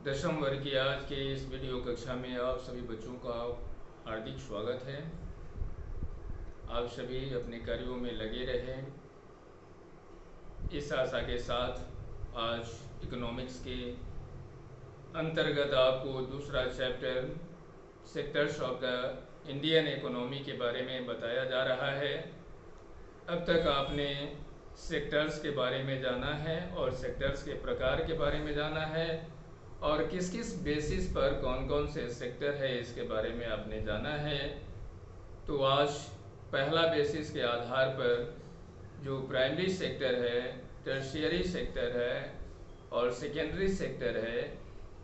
दशम वर्ग की आज के इस वीडियो कक्षा में आप सभी बच्चों का हार्दिक स्वागत है। आप सभी अपने कार्यों में लगे रहें। इस आशा के साथ आज इकोनॉमिक्स के अंतर्गत आपको दूसरा chapter sectors of the Indian economy के बारे में बताया जा रहा है। अब तक आपने सेक्टर्स के बारे में जाना है और सेक्टर्स के प्रकार के बारे में जाना है और किस किस बेसिस पर कौन कौन से सेक्टर है इसके बारे में आपने जाना है। तो आज पहला बेसिस के आधार पर जो प्राइमरी सेक्टर है, टर्शियरी सेक्टर है और सेकेंडरी सेक्टर है,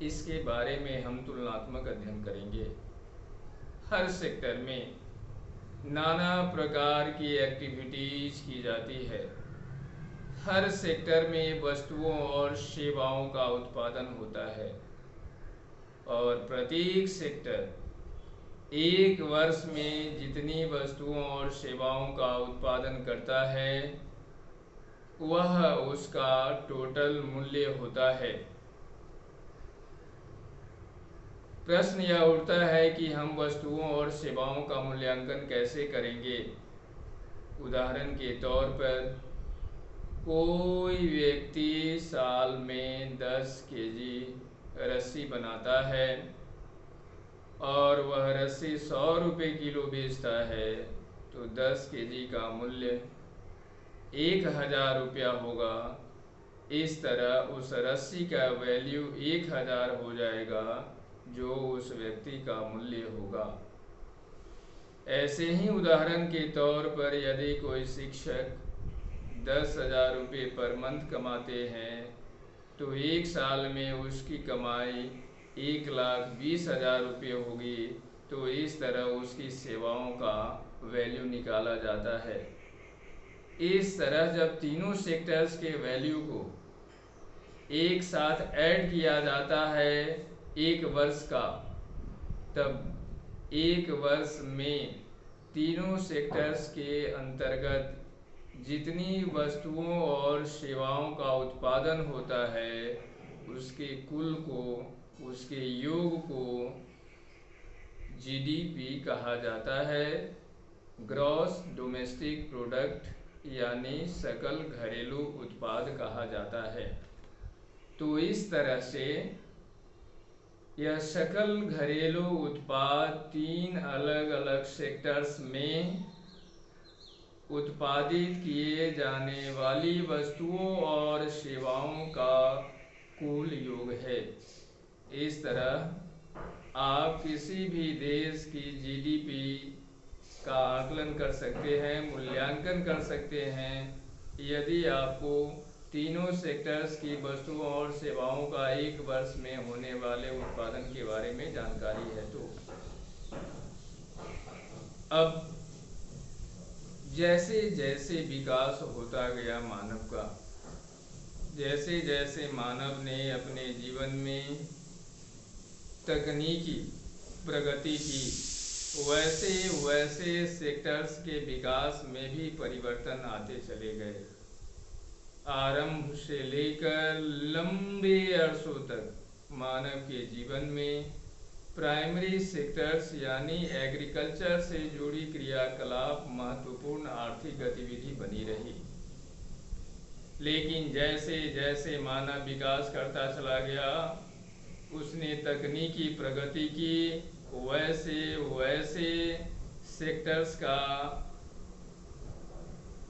इसके बारे में हम तुलनात्मक अध्ययन करेंगे। हर सेक्टर में नाना प्रकार की एक्टिविटीज की जाती है। हर सेक्टर में वस्तुओं और सेवाओं का उत्पादन होता है और प्रत्येक सेक्टर एक वर्ष में जितनी वस्तुओं और सेवाओं का उत्पादन करता है वह उसका टोटल मूल्य होता है। प्रश्न यह उठता है कि हम वस्तुओं और सेवाओं का मूल्यांकन कैसे करेंगे। उदाहरण के तौर पर कोई व्यक्ति साल में 10 केजी रस्सी बनाता है और वह रस्सी 100 रुपये किलो बेचता है, तो 10 केजी का मूल्य 1000 रुपया होगा। इस तरह उस रस्सी का वैल्यू 1000 हो जाएगा, जो उस व्यक्ति का मूल्य होगा। ऐसे ही उदाहरण के तौर पर यदि कोई शिक्षक 10,000 रुपये पर मंथ कमाते हैं तो एक साल में उसकी कमाई 1,20,000 रुपये होगी। तो इस तरह उसकी सेवाओं का वैल्यू निकाला जाता है। इस तरह जब तीनों सेक्टर्स के वैल्यू को एक साथ ऐड किया जाता है एक वर्ष का, तब एक वर्ष में तीनों सेक्टर्स के अंतर्गत जितनी वस्तुओं और सेवाओं का उत्पादन होता है उसके कुल को, उसके योग को जीडीपी कहा जाता है, ग्रॉस डोमेस्टिक प्रोडक्ट यानी सकल घरेलू उत्पाद कहा जाता है। तो इस तरह से यह सकल घरेलू उत्पाद तीन अलग अलग सेक्टर्स में उत्पादित किए जाने वाली वस्तुओं और सेवाओं का कुल योग है। इस तरह आप किसी भी देश की जीडीपी का आकलन कर सकते हैं, मूल्यांकन कर सकते हैं, यदि आपको तीनों सेक्टर्स की वस्तुओं और सेवाओं का एक वर्ष में होने वाले उत्पादन के बारे में जानकारी है। तो अब जैसे जैसे विकास होता गया मानव का, जैसे जैसे मानव ने अपने जीवन में तकनीकी प्रगति की, वैसे वैसे सेक्टर्स के विकास में भी परिवर्तन आते चले गए। आरंभ से लेकर लंबे अरसों तक मानव के जीवन में प्राइमरी सेक्टर्स यानी एग्रीकल्चर से जुड़ी क्रियाकलाप महत्वपूर्ण आर्थिक गतिविधि बनी रही। लेकिन जैसे जैसे मानव विकास करता चला गया, उसने तकनीकी प्रगति की, वैसे वैसे सेक्टर्स का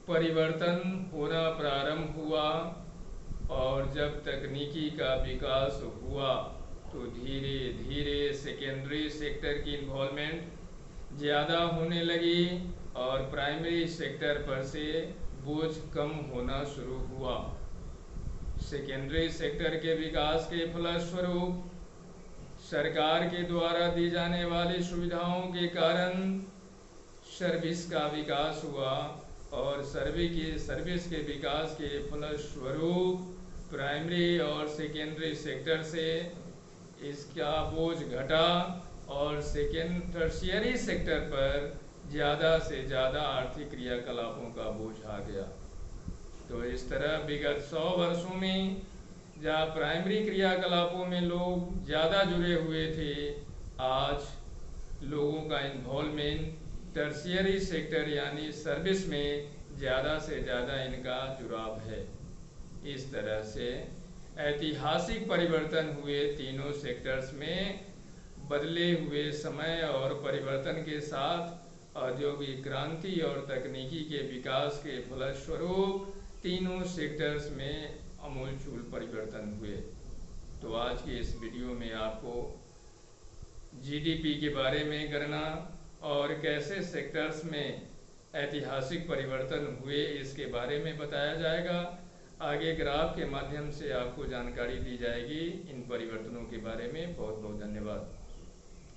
परिवर्तन होना प्रारंभ हुआ और जब तकनीकी का विकास हुआ तो धीरे धीरे सेकेंडरी सेक्टर की इन्वॉल्वमेंट ज़्यादा होने लगी और प्राइमरी सेक्टर पर से बोझ कम होना शुरू हुआ। सेकेंडरी सेक्टर के विकास के फलस्वरूप सरकार के द्वारा दी जाने वाली सुविधाओं के कारण सर्विस का विकास हुआ और सर्विस के विकास के फलस्वरूप प्राइमरी और सेकेंडरी सेक्टर से इसका बोझ घटा और टर्शियरी सेक्टर पर ज़्यादा से ज़्यादा आर्थिक क्रियाकलापों का बोझ आ गया। तो इस तरह विगत 100 वर्षों में जहाँ प्राइमरी क्रियाकलापों में लोग ज़्यादा जुड़े हुए थे, आज लोगों का इन्वॉल्वमेंट टर्शियरी सेक्टर यानी सर्विस में ज़्यादा से ज़्यादा इनका जुड़ाव है। इस तरह से ऐतिहासिक परिवर्तन हुए तीनों सेक्टर्स में। बदले हुए समय और परिवर्तन के साथ औद्योगिक क्रांति और तकनीकी के विकास के फलस्वरूप तीनों सेक्टर्स में आमूलचूल परिवर्तन हुए। तो आज के इस वीडियो में आपको जीडीपी के बारे में गणना और कैसे सेक्टर्स में ऐतिहासिक परिवर्तन हुए इसके बारे में बताया जाएगा। आगे ग्राफ के माध्यम से आपको जानकारी दी जाएगी इन परिवर्तनों के बारे में। बहुत बहुत धन्यवाद।